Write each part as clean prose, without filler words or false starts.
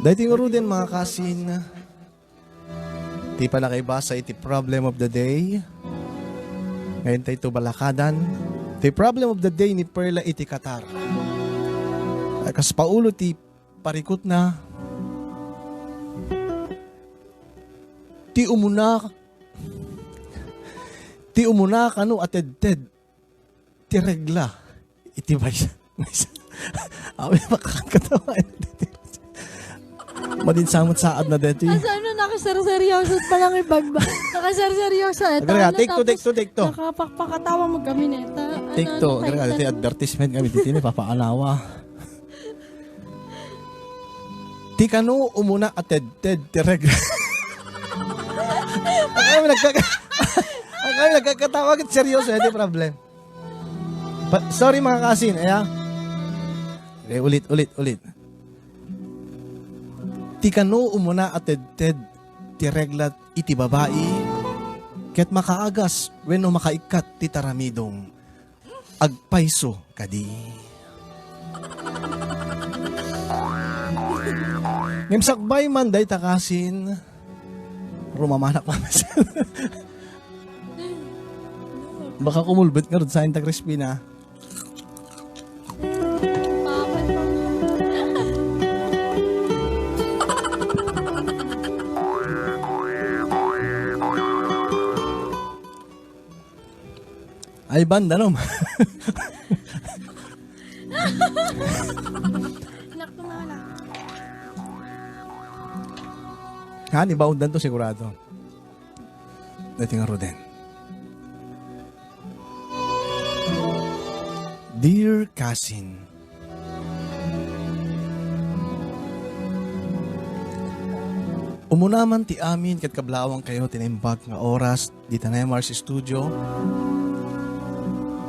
Dating uro din mga kasin, ti pala kay basa iti problem of the day. Ngayon tayo ito balakadan. The problem of the day ni Perla iti Qatar. Kas paulo ti parikot na. Ti umuna kanu ated-ted. Ti regla. Iti may awi makakatawa. Madinsamot saad na dito. Ano, nakasarseryoso pa lang ibagba. Nakasarseryoso. Take to. Nakapakatawa mo kami neta. Take to. Ito advertisement kami dito. Papaalawa. Ti kanu umuna ated-ted. Ti regla. Ang kami nagkakatawa. Seryoso. Ito problem. Sorry mga kasin. Okay, ulit. Ti kanu umuna ated-ted ti reglat iti babae ket makaagas wenno makaikat ti taramidong agpayso kadi. Ngimsakbay man day takasin rumamanak mamasan. Baka kumulbet nga rin sa Santa Crispina. Ay, banda no? Hani, baundan to sigurado. Dating nga Roden. Dear Cousin, umunaman ti amin kat kablawang kayo tinimbag nga oras dito na Mars Studio.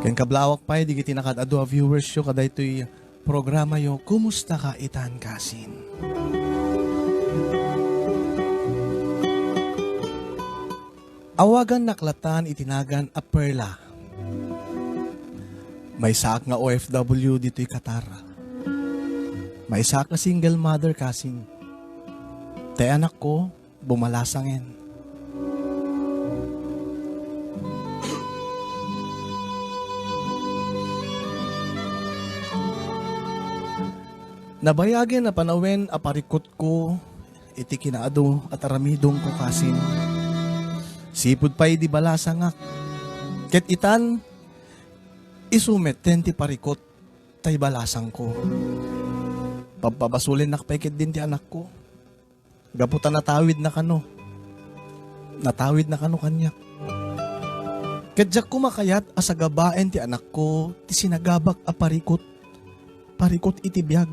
Ken kablawak pa di kiti nakadado a viewers yo kada ito'y programa yo. Kumusta ka itan kasin? Awagan naklatan itinagan a Perla. May saak nga OFW dito'y Qatar. May saak nga single mother kasin. Tay anak ko bumalasangin. Nabayagin na panawen aparikot ko, iti kinaado at aramidong ko kasin. Sipod pa'y di balasangak. Ket itan, isumet tenti parikot, tay balasang ko. Papabasulin nakpeket din ti anak ko. Gaputan natawid na kano. Natawid na kano kanyak. Ket jak kumakayat asagabaen ti anak ko, ti sinagabak a parikot. Parikot iti biyag.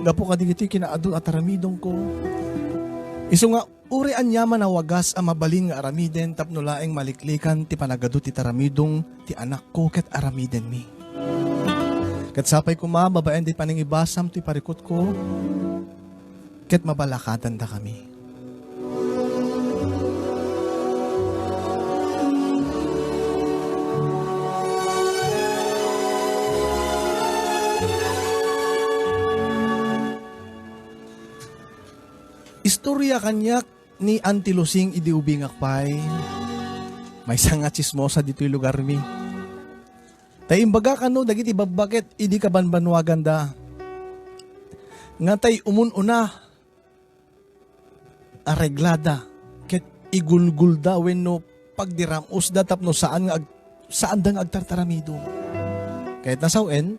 Gapo ka digito'y kinaadol at aramidong ko. Iso nga, uri anyaman na wagas ang mabalin nga aramiden tapno laeng maliklikan ti panagado ti taramidong ti anak ko ket aramiden mi. Ket sapay ko mababaen di paningibasam ti parikot ko ket mabalakatan da kami. Istorya kanyak ni Auntie Lusing idi ubing akpay. May sanga chismosa dito'y lugar mi. Taimbaga kano dagiti babakit idi ka banbanwagan da. Nga tay umununa areglada ket igulgul da wenno pagdiramos da tapno saan dang agtartaramido. Kahit nasawen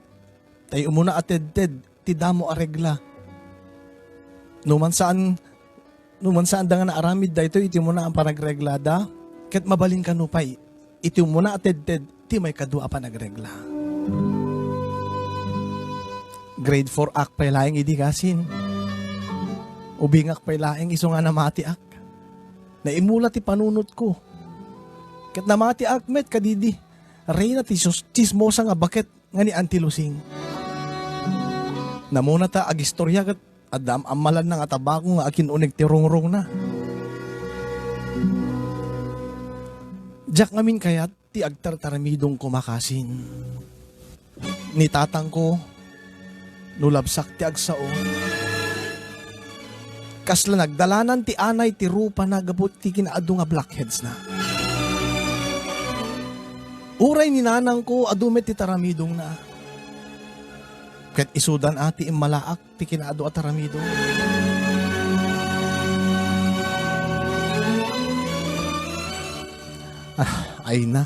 tay umuna ated-ted ti damo aregla. Numan saan da nga naaramid da ito, iti mo na ang panagreglada, ket mabalin ka nupay, iti mo na ated-ted, ti may kadua pa nagregla. Grade 4 ak pay laing idi kasin. Ubingak pay laing iso nga namati ak. Naimula ti panunot ko. Ket namati ak met kadidi. Reyna ti chismosa nga bakit nga ni Auntie Lusing. Namuna ta agistorya ket Adam, amalan ng atabako nga akin unig tirungrong na. Diyak ngamin kayat ti agtartaramidong kumakasin. Ni tatang ko, nulabsak ti agsao. Kasla nagdalanan ti anay ti rupa na gabot ti kinaado nga blackheads na. Uray ni nanang ko adumet ti taramidong na. Ket isudan ati imalaak ti kinaado at taramidong. Ay na.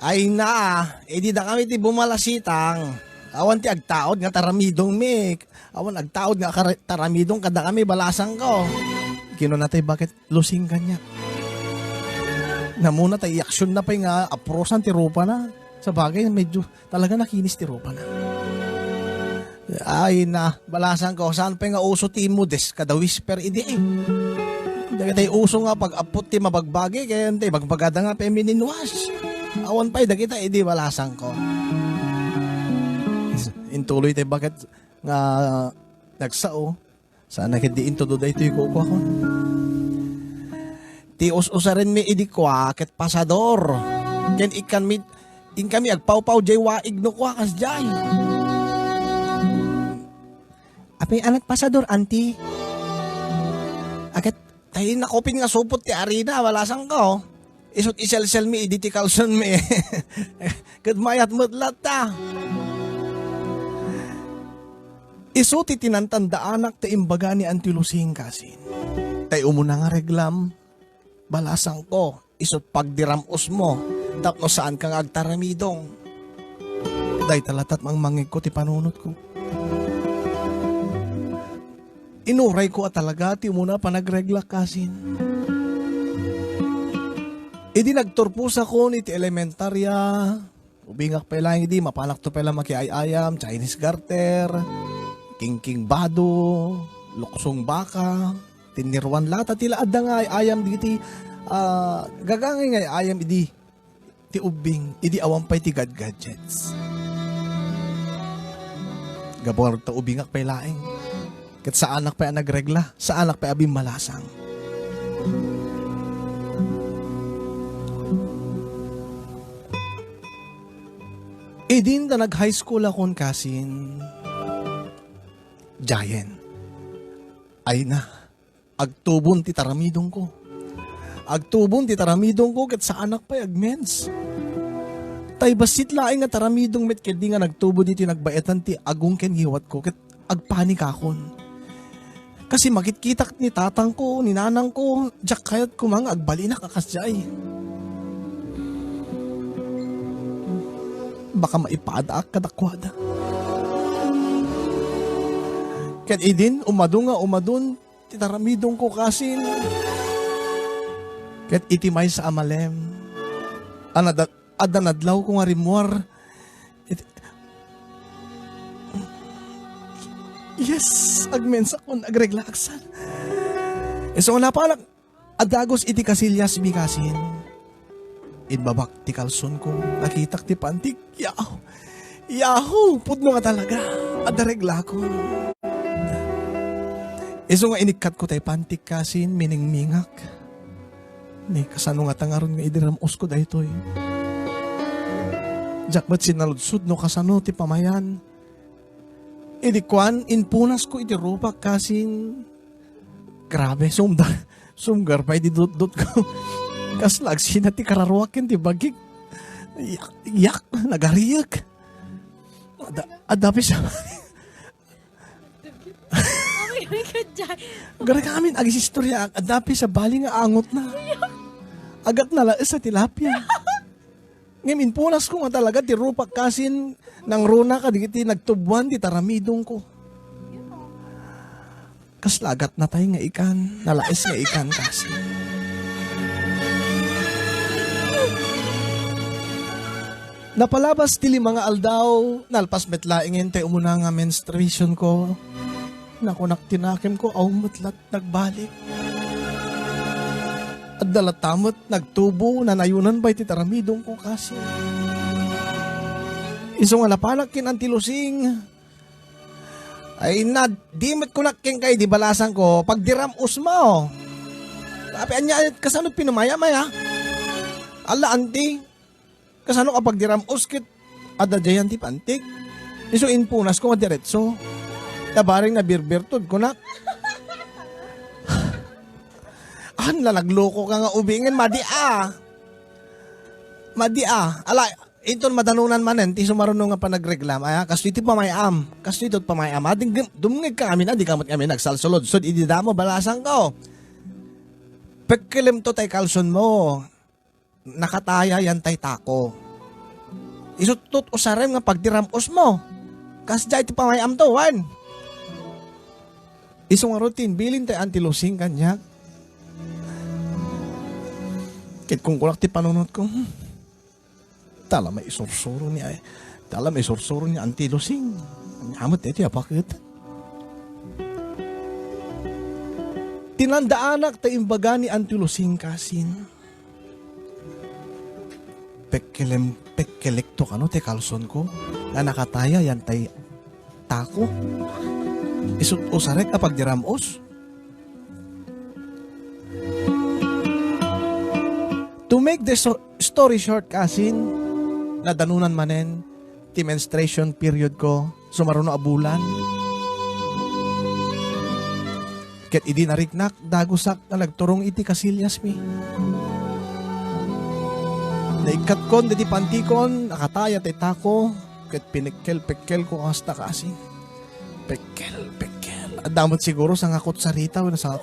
Ay na, edi da kami ti bumalasitang. Awan ti agtaod nga taramidong mek. Awan agtaod nga taramidong kada kami balasang ko. Kino na tayo bakit lusing kanya. Namuna tayo aksyon na pa nga aprosan ti rupa na. Sa bagay medyo talaga nakinis ti rupa na. Ay na, balasang ko. Saan pa nga uso ti imudes kada whisper idi eh. Dagay tayo uso nga pag apot ti mabagbagi kaya tayo bagbagada nga feminine wash. Awan pa'y dagita edi balasang ko. Intuloy tayo bakit nga nagsao. Sana kadiin to doday ito yung kukuha ko. Ti us-usa rin mi idi kwa ket pasador. Ken ikan mi in kami agpaw-paw jay waig no kwa kas jay. Apay anak pasador anti. Aket tayo nakopin nga supot ti arena walasang ko. Isot isel-sel mi idi ti kalson mi. Ket mayat mutlat ta. Iso ti tinantandaanak ti imbaga ni Antilusing kasin. Tay umuna nga reglam, balasang ko, isot pagdiramos mo, tapno saan kang agtaramidong. Day talatat mang mangig ko ti panunot ko. Inuray ko at talaga ti umuna panagregla kasin. Idi nagturpus ako ni ti elementarya, ubingak pa lang idi, mapanak to pala makiayayam, Chinese garter, king bado, luksong baka, tinirwan lata tila adda nga ayam diti gagangay nga ayam idi ti ubing idi awampay ti gadgets. Gabor ta ubingak pay laeng. Ket sa anak pa nagregla, sa anak pa abim malasang. Idin da nag-high school akon kasin. Giant. Ay na, agtubon ti taramidong ko. Agtubon ti taramidong ko ket sa anak pa agmens. Tay basit laing nga taramidong met ket di nga nagtubo diti nagbaetan ti agong ken hiwat ko ket agpanik akon. Kasi makitkitak ni tatang ko, ni nanang ko, jak kayat ko mga agbalinak akasjay. Baka maipaadaak kadakwada. Ket idin, umadun, titaramidong ko kasin. Ket itimay sa amalem. Adanadlaw ko nga rimuar. Yes, agmensa ko, agreglaksan. So wala pa anak, adagos iti kasilyas mi kasin. Idbabak ti kalson ko, nakitak ti pantik, yaho, pudno nga talaga, adaregla ko. Iso nga inikat ko tay pantik kasin, miningmingak. Ni kasano nga tangaron nga idiramos ko daytoy. Jakbat sinaludsud no kasano ti pamayan. Idikwan, inpunas ko iti rupak kasin. Grabe, sumgar pa iti dot ko. Kaslag sina ti kararwakin ti bagik. Yak, nagariyak. Adapi siya. Gara kamin, agis istorya, adapi sa bali nga angot na. Agat na laes sa tilapia. Ngayon, punas ko nga talaga, ti rupak kasin, nang runa ka, di nagtubuan, di taramidong ko. Kaslagat na tayo nga ikan, nalaes nga ikan kasin. Napalabas tili mga aldaw, nalpas metlaingin tayo umuna nga menstruation ko. Nakunak tinakim ko, matlat nagbalik. At dalatamot, nagtubo, nanayunan ba'y titaramidong ko kasi. Iso nga napalak kin Antilusing. Ay na, dimit ko naking kay di balasan ko, pag diramos mo. Kapian niya, kasano pinumaya-maya? Ala, anti. Kasano kapag diramos kit, adadyayan ti pantik. Iso inpunas ko nga diretso. Tabaring na birbirtod ko na. Nagloko ka nga ubingin, madia. Ala, iton madanunan manen, ti sumarunong nga pa nagreglam. Ay, kasto iti pamayam. Kasto ito pamayam. Ading dumngig ka kami na, di kamot kami nagsalsulod. So, idida mo, balasan ko. Pagkilim to tay kalson mo. Nakataya yan tay tako. Isutut usarem nga pagdiramos mo. Kasda iti pamayam to, wan. Isong routine, bilin tay antilusing kanya. Kit kung kulak ti panunod ko, tala may isursuro niya eh. Tala may isursuro niya antilusing. Hamot ito apakit. Tinandaanak ta imbaga ni antilusing kasin. Pekkelekto kano te kalson ko. Na nakataya yan tay tako. Isut usarek kapag diramos. To make the story short, kasin, nadanunan manen, ti menstruation period ko, sumaruno abulan. Ket idi nariknak, dagusak na nagturong iti kasilyas mi. Naikat kon, diti pantikon, nakataya ti tako, ket pinekkel ko hasta kasin. Pekkel. At damot siguro sa ngakot sa rita, sa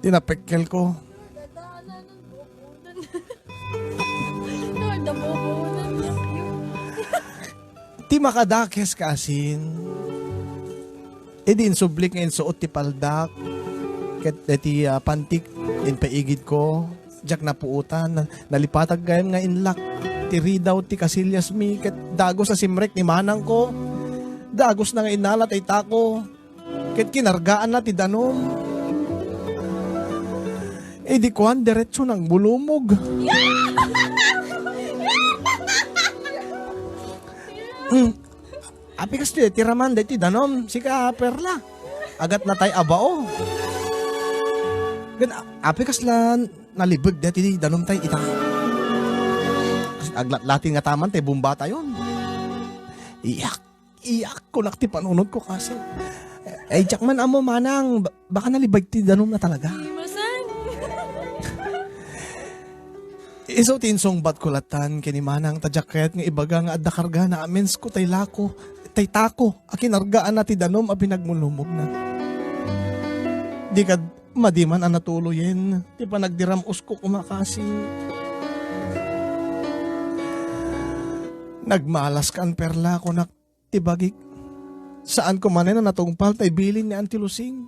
tinapekkel ko. Ti makadakes kasin. Edin sublik ngayon suot ti paldak. Ket ti pantik in paigid ko. Jak na puutan. Nalipatag gayam nga inlak. Ti ridaw ti kasilyas mi. Ket dagos sa simrek ni manang ko. Dagos na nga inalat ay tako. Ket kinargaan na ti danom. Di kuhan diretso ng bulumog. Api kasi tiraman dito danom sika perla. Agat na tay abao. Gan api kasla nalibig dito danom tay ita. Aglat latin nga taman tay bumbata yon. Iyak ko nakti panunod ko kasi. Jak man amo manang baka nalibig ti danom na talaga. Iso tinsong bat kulatan kinimanang tajaket nga ibaga nga adda karga na amens ko tay lako tay tako akinargaan na ti danom a pinagmulumog na. Di kad madiman ang natuloyin ti panagdiramos ko kumakasi. Nagmalas kan perla ko na tibagik. Saan ko manen na natungpal tay bilin ni antilusing.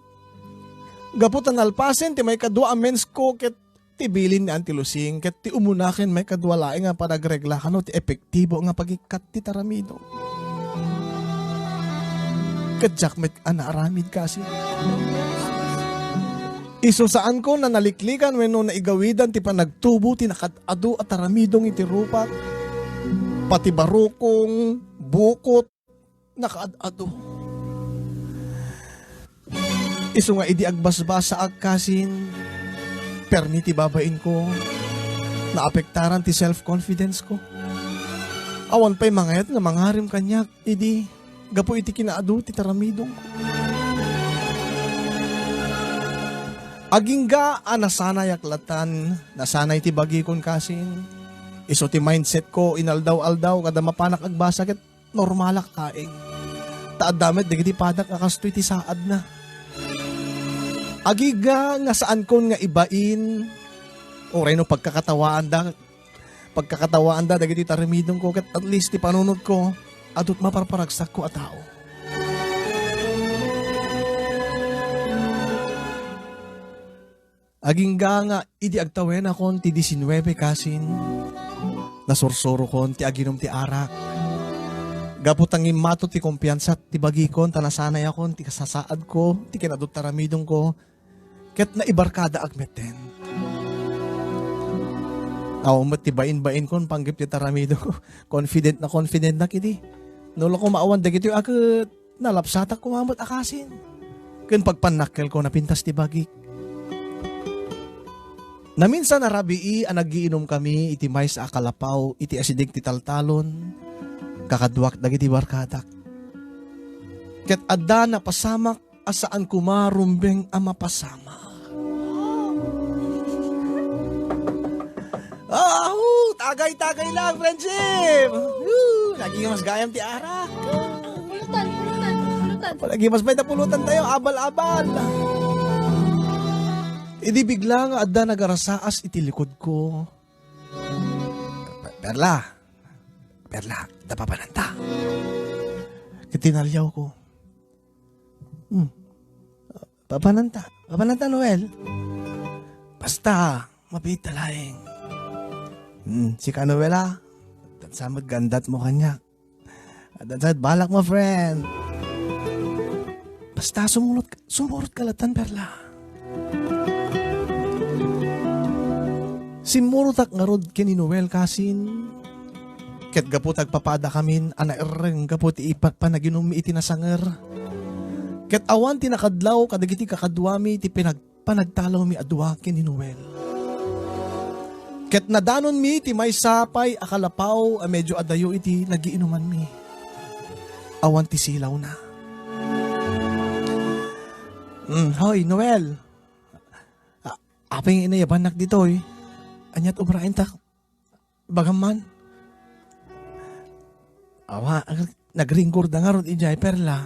Gaputan alpasen ti may kadwa amens ko ket tibilin ni antilusing ket ti umunaken may kadwalae nga panagregla kano ti epektibo nga pagikat ti taramido. Ket jakmet anaaramid kasi. Iso saan ko na naliklikan wenno na igawidan ti panagtubo ti nakadado at taramidong iti rupak. Pati barukong, bukot, nakaadado. Iso nga idi agbasbas sa agkasin. Perni ti babain ko, naapektaran ti self-confidence ko. Awan pa'y mangayat nga mangharim kanyak, idi, gapo iti kinaadu ti taramidong ko. Agingga nasanay aklatan, nasanay ti bagi kon kasin. Iso ti mindset ko, inaldaw-aldaw, kada mapanak agbasa ket normalak kaing. Taadamet, digiti padak akastoy ti saad na. Agiga nga saan kon nga ibain oray no pagkakatawaan da dagiti tarimidong ko ket at least ti panunod ko adut maparparagsak ko a tao. Agingga nga idi agtawen akon ti 19 kasin nasursuro kon ti aginom ti arak. Gaputang imato ti kumpiyansa ti bagi kon tanasanay akon ti kasasaad ko ti kinadut taramidong ko. Ket na ibarkada agmeten. Met ti bain kon panggip ti taramido. Confident na kiti. Nulo ko maawan dagiti akit nalapsatak ko mamot akasin. Ken pagpanakkel ko napintas ti bagik. Naminsan narabii ang nagiinom kami iti mais sa akalapaw iti asidig ti taltalon. Kakadwak dagiti barkadak. Ket adda na pasamak asaan kumarumbeng ang mapasama. Tagay-tagay lang, friendship! Lagi mas gayam ti arak. Pulutan. Palagi mas may napulutan tayo, abal-abal. Idi bigla nga adda nagarasaas iti likod ko. Perla, napapananta. Kitinalyaw ko. Papananta, Noel. Basta, mapit talaing. Si Kanuela, samad gandat mo kanya. At balak mo, friend. Basta sumurot kalatan, Perla. Simurutak nga rod kini Noel kasin. Ket gaputag papada kamin, anaereng gaputi ipat pa naginumi iti nasanger. Ket awan tinakadlaw kadagiti kakadwami ti panagtalaw mi adwa kini Noel. Ket nadanon mi ti may sapay akalapaw a medyo adayo iti nagiinuman mi. Awan ti silaw na. Hoy, Noel. Apay inayabanak dito eh. Anyat ubrain tak. Bagaman. Awa, nagringgor da nga ron ijay Perla.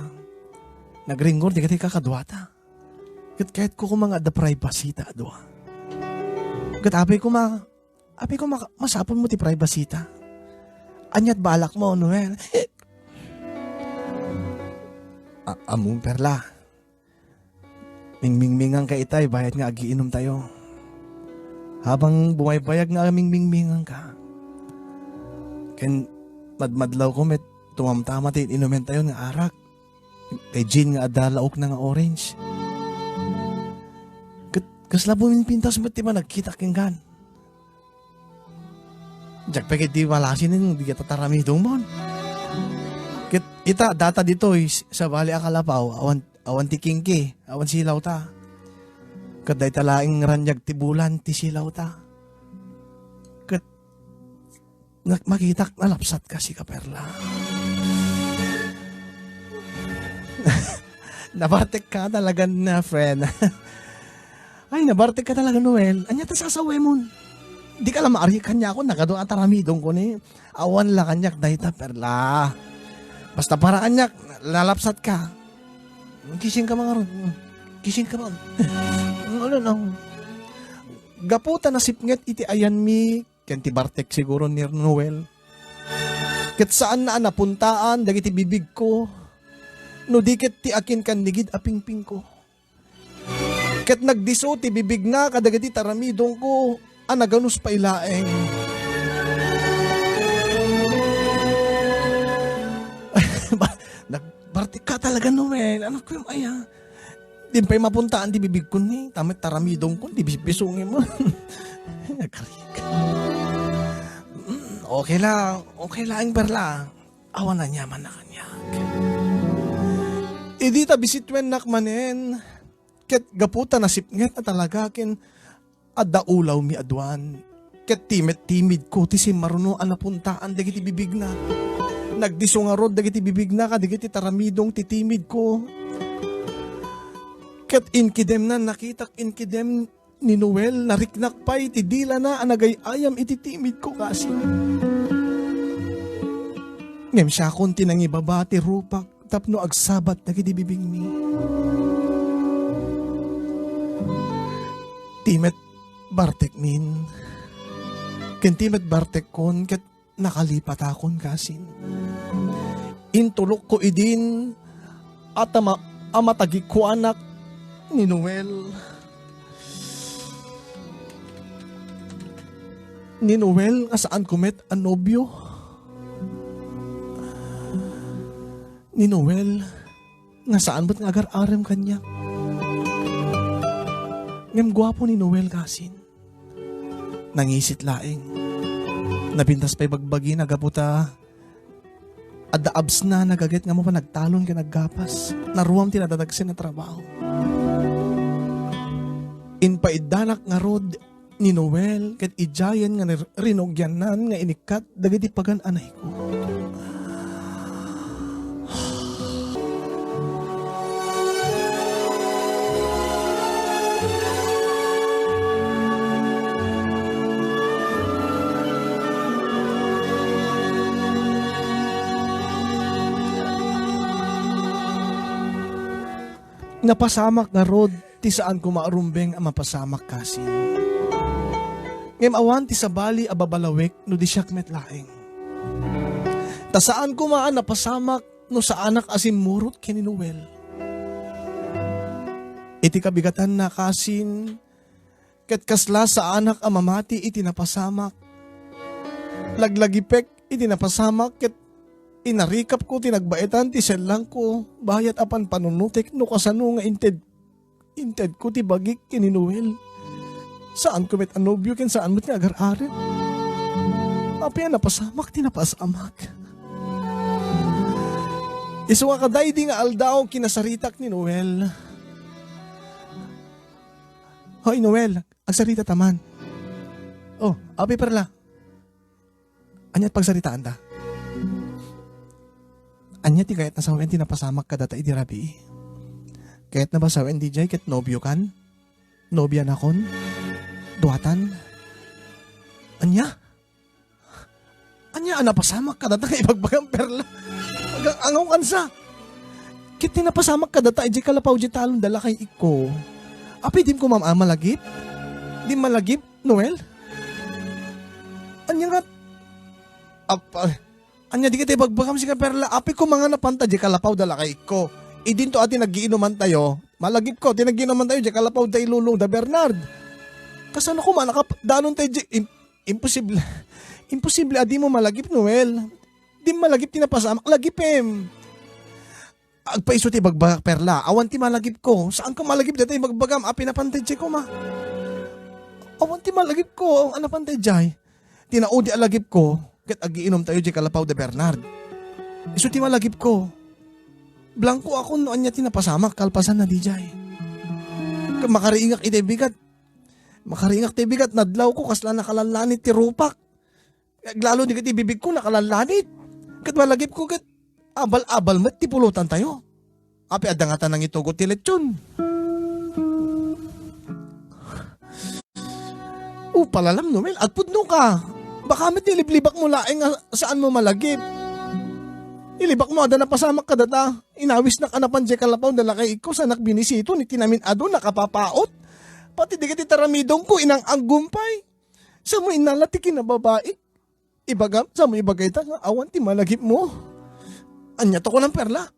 Nagringgor di kati kakadwata. Ket kahit ko mga da privacy ta adwa. Ket apay ko masapon mo ti privacy ta. Anyat balak mo, Noel. Among Perla. Mingmingan ka itay, bayad nga agiinom tayo. Habang bumaybayag nga aming mingmingan ka. Ken madmadlaw ko met tumamtama tayo inumin tayo nga arak. Kay gin nga adalaok na nga orange. Kasla puminpintas mo ti ba nagkita kinggan. Diyak pagit di malasin nung di kita taramidong mon. Kit ita data dito sa bali akalapaw awan ti kingki, awan silaw ta. Kaday talaing ranyag ti bulan ti silaw ta. Kat makita nalapsat ka si Kaperla. Nabartek ka talaga na, friend. Ay, nabartek ka talaga, Noel. Anya ta sasaway mo. Di ka lang maari kanya ako, nagado at aramidong ko ni. Awan la kanyak, dahita, Perla. Basta para kanyak, lalapsat ka. Kising ka mga ron. Kising ka ron. Ano na. Gaputa na sipnget iti ayan mi. Kenti bartek siguro ni Noel. Ket saan na napuntaan, dagiti bibig ko. No dikit ti akin kan nigid apingping ko. Ket nagdiso ti bibig na kadagiti taramidong ko. Anaganus pa ilaeng. Nagbartik ka talaga, Noel. Ano ko yung aya? Di pa'y mapuntaan di bibig ko ni. Tamit taramidong ko. Di bisungin mo. Nagkarik. Okay lang. Okay lang, Perla. Awan na niyaman na kanya. Idi ta bisitwen nakmanen. Ket gaputa na sipnget na talaga ken adda ulaw mi adwan. Ket timid ko ti si maruno anapuntaan dagiti bibig na. Nagdiso nga rod dagiti bibig na kadagiti taramidong titimid ko. Ket inkidem na nakitak inkidem ni Noel nariknak pay ti dila na anagay ayam iti timid ko kasi. Ngem siya kon tinangibaba ti rupak tapno agsabat dagiti bibig mi. Timet bartek min. Ken timet bartek kon ket nakalipat akon kasin. Intulok ko idin at amatagi ko anak ni Noel. Ni Noel asaan kumet ang nobyo. Ni Noel nga saan ba't ngagar-arem kanya. Ngam gwapo ni Noel kasin. Nangisit laeng. Napintas pa'y bagbagi nagaputa. Adda abs na nagaget nga mo pa nagtalon ka naggapas. Naruam tinadadagsin na trabaho. Inpaidanak nga rod ni Noel ket ijayan nga rinogyanan nga inikat dagiti pagan anay ko. napasamak nga rod, ti saan ko maarumbeng ang mapasamak kasin. Ngem awan ti sabali ababalawek no di siyak metlaeng. Ta saan ko maan napasamak no sa anak asin murot kininuwel. Iti kabigatan na kasin, ket kasla sa anak amamati iti napasamak. Laglagipek iti napasamak ket inarikap ko tinagbaitan ti selang ko bayat apan panunutek no kasano nga inted ko ti bagik kininuwel. Saan ko met anobyo ken saan met nga agar-arit. Apya napasamak ti napasamak. Isu nga kaday di nga aldaw kinasaritak ni Noel. Hoy Noel, agsarita taman. Oh, api perla. Anyat pagsaritaan ta. Anyat ti kayat nasawen ti napasamak ka data iti rabi. Kayat na basawen di jay ket nobyo kan? Nobya na kon? Duwatan? Anya? Anya napasamak ka data ibagbagang perla. Angaw kansa. Kit ti napasamak ka data iti kalapaw di talon dala kay iko. Api dim ko malagip? Dim malagip, Noel? Anya nga? Anya di kita bagbagam si perla. Api ko mga napanta di kalapaw dala kay ko. Idin to ati nagiinuman tayo. Malagip ko, tinagiinuman tayo di kalapaw da ilulong da Bernard. Kasano ko man danon tayo di... Imposible. Imposible adi mo malagip, Noel. Di malagip tinapasamak. Lagipem. Agpaiso ti bagbagak perla. Awan ti malagip ko. Saan ka malagip dati bagbagam? Api napantay ko ma. Awan ti malagip ko. Ang napantay jay. Tinaudi alagip ko. Kat agiinom tayo di kalapaw de Bernard. Iso ti malagip ko. Blanco ako no anya tinapasamak. Kalpasan na di jay. Makariingak iti bigat. Makariingak ti bigat. Nadlaw ko kasla nakalanlanit ti rupak. Lalo di kat ibibig ko nakalanlanit. Kat malagip ko kat abal-abal met ti pulutan tayo. Api adangatan ng itugot ti lechon. Palalam Noel, agpudno ka. Baka met niliblibak mo laeng saan mo malagip. Ilibak mo ada napasamak ka data. Inawis na kanapan di kalapaw dala kay iko sa nakbinisito ni tinamin ado nakapapaot. Pati di kati taramidong ko inang anggumpay. Sa mo inalatikin na babae. Ibagam, sa mo ibagay ta nga awan ti malagip mo. Anya to ko ng perla.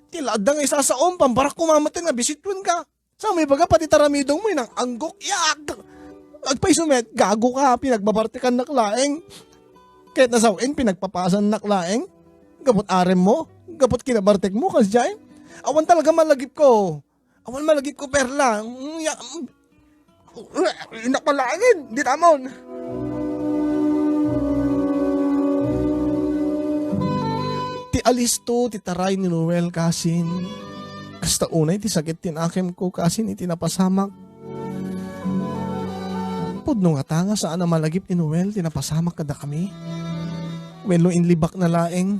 Tilaad na nga isa sa pamparak kumamatin nga bisitun ka. Sa may baga pati taramidong mo inang anggok. Yak! Agpaisumet, gago ka, pinagbabartikan naklaeng. Kahit nasawin, pinagpapasan naklaeng. Gapot arem mo, gapot kinabartik mo, kasjay. Awan talaga malagip ko. Awan malagip ko perla. Nakpalaangin, di tamon. Ti alisto, ti taray ni Noel kasin. Kasta unay, ti sakit tinakim ko kasin iti napasamak. Pudno nga tanga saan na malagip ni Noel, tinapasamak kada kami. Welo inlibak na laeng.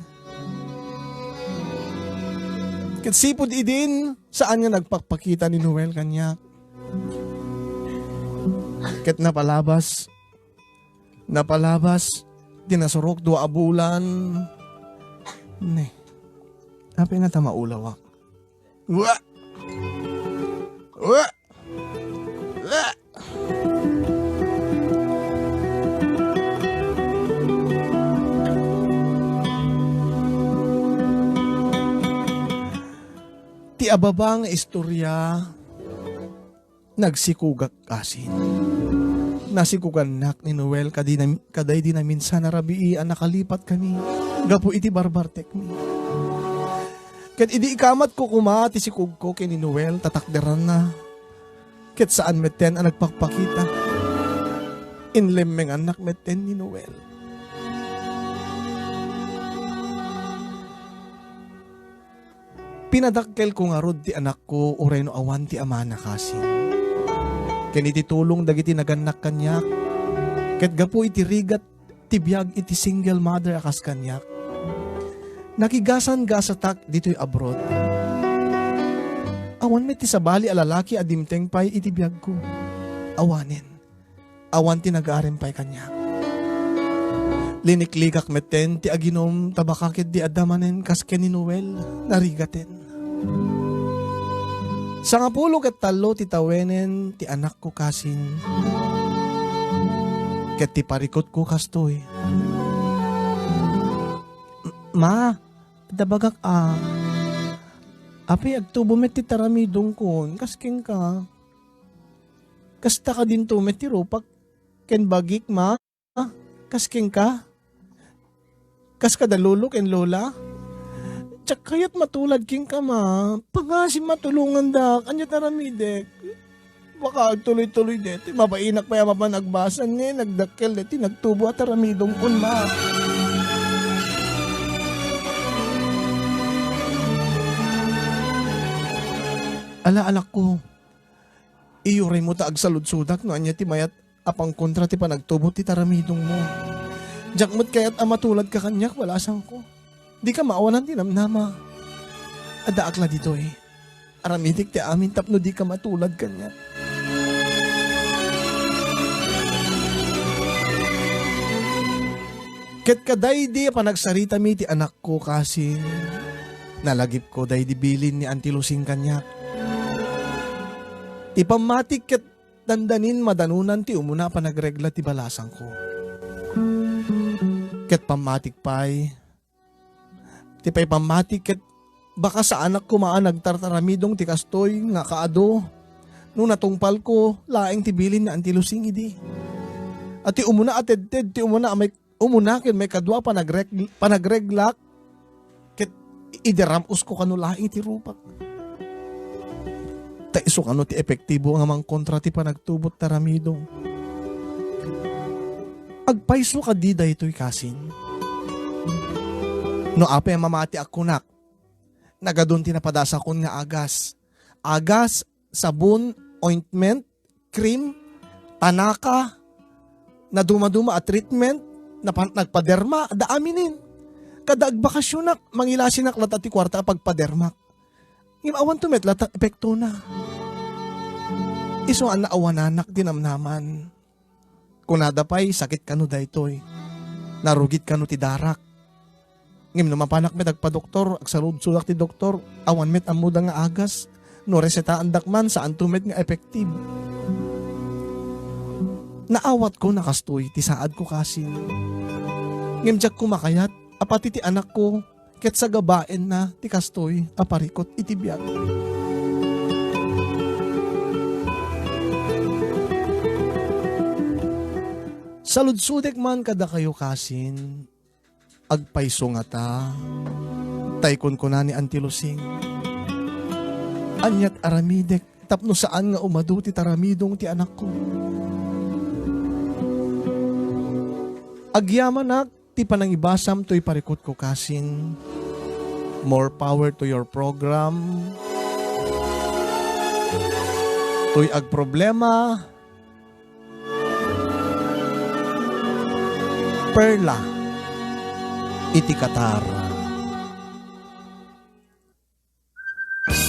Katsipod idin, saan nga nagpakpakita ni Noel kanya. Ket napalabas, dinasurok 2 bulan. Ne, api na tamaulawak. Wa! Wa! Wa! Ti ababang istorya nagsikugak kasin. Nasikuganak ni Noel kaday di na minsan na rabii ang nakalipat kami. Gapo iti barbartek mi. Ket idi ikamat ko kumati si kugko kay ni Noel tatakderan na. Ket saan meten ang nagpakpakita. Inlemmeng anak meten ni Noel. Pinadakkel ko nga rod ti anak ko uray no awan ti ama na kasin. Ken iti tulong dagiti naganak kanyak. Ket gapo iti rigat tibiyag iti single mother akas kanyak. Nakigasan gasatak dito'y abroad. Awan met ti sabali alalaki adimteng pay iti biyag ko. Awanin. Awan ti nag-aarempay kanyak. Liniklikak meten ti aginom tabakakit di adamanen kas ken ni Noel narigaten. Sa nga pulo ket talo ti tawenen ti anak ko kasin. Ket ti parikot ko kastoy. Ma, dabagak api agtubo met ti taramidong kon, kasking ka. Kasta ka din to met ti rupak, ken bagik ma, kasking ka. Kas kadalulo ken lola. Tsak kayat matulad king ka ma, pangasim matulungan dak, anya taramidek. Baka tuloy-tuloy deti, mapainak pa yaman nagbasan ni, nagdakkel deti, nagtubo at taramidong kun ma. Ala-alak ko, iyuray mo taag sa ludsudak no anya ti mayat apang kontra ti panagtubo ti taramidong mo. Jakmut kaya't amatulad ka kanyak, wala sang ko. Di ka maawanan ti namnama. Ada akla dito eh. Aramidik ti amin tapno di ka matulad kanyak. Ket kaday di panagsarita mi ti anak ko kasi nalagip ko day di bilin ni Auntie Lucing kanyak. Ti pamatik ket dandanin madanunan ti umuna pa nagregla ti balasang ko. Ket pamatik pay. Ti pay pamatik ket baka sa anak ko maan nagtartaramidong ti kastoy nga kaado. No natungpal ko laeng ti bilin ni Auntie Lucing idi. At ti umuna ated ti umuna may umuna ken may kadwa panagreglak ket ideramos ko kanu laeng ti rupak. Ta iso kanu ti epektibo nga mang kontra ti panagtubot taramidong. Agpaiso ka di daytoy kasin. No ape mamati akunak. Nagadun ti napadasa kon nga agas. Agas, sabon, ointment, cream, tanaka, na duma-duma at treatment, nagpaderma, da aminin. Kada agbakasyonak, mangilasinak lata ti kwarta pagpadermak. Awan tumet lata epekto na. Iso ang naawananak dinamnaman. Kunada pa'y sakit kanu daytoy. Narugit kanu ti darak. Ngim no mapanak met agpa-doktor, agsalud sulak ti doktor, awan met amuda nga agas, no resetaan dakman saan tumet nga effective. Naawat ko nakastoy, ti saad ko kasin. Ngim jak ko makayat, apati ti anak ko, ket sa gabaen na ti kastoy, aparikot iti biyak. Saludsudek man kada kayo kasin, agpaiso nga ta, taykon ko na ni Auntie Lucing. Anyat aramidek, tapno saan nga umadu ti taramidong ti anak ko. Agyamanak, ti panangibasam to'y parikot ko kasin. More power to your program. To'y agproblema. Perla. Iti Qatar.